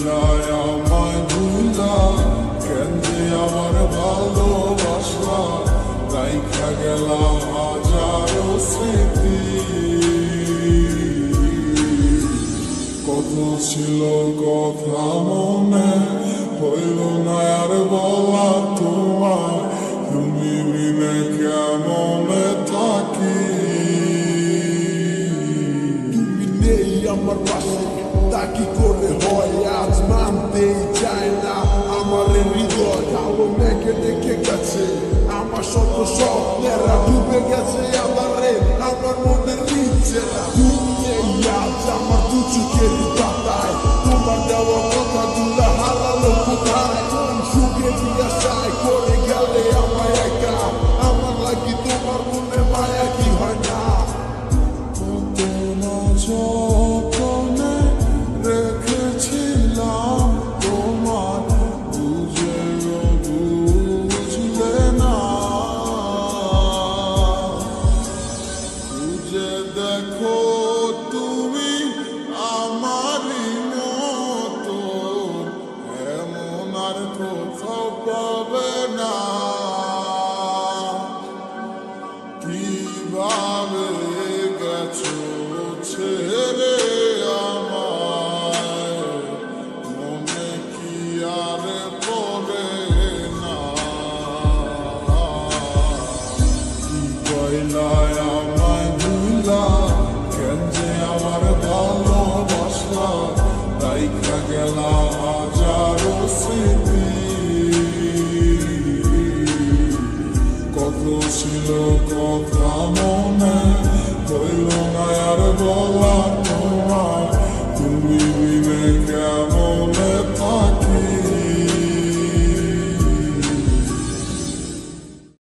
কইলায় আমায় ভুলা কেন যে আমার ভালোবাসলা রাইখা গেলা হাজারো স্মৃতি কত ছিল কথা মনে হইল না আর বলা তোমার তুমি বিনে কেমনে থাকি তুমি নেই আমার পাশে তা কি করে হয় আজ মানতেই চায় না আমার হৃদয় কালো মেঘে ডেকে গেছে আমার শত স্বপ্নেরা ডুবে গেছে আমারে আমার মনের নিচে তুমি নেই আজ আমার দু চোখের পাতায় তোমার দেওয়া কথা গুলা হারালো কোথায় কোন সুখে দিয়া চায় করে গেলে আমায় একা আমার লাগি তোমার মনে মায়া কি হয় না কত না যতনে রেখেছিলাম তোমার বুঝেও বুঝলে না বুঝে দেখো তুমি আমারই মতো এমন আর কোথাও পাবে না কিভাবে গেছো ছেড়ে আমায় মনে কি আর পড়ে না কি কইলায় আমায় ভুলা কেন যে আমার ভালোবাসলা রাইখা গেলা হাজারো স্মৃতি কত ছিল কথা মনে হইল না আর বলা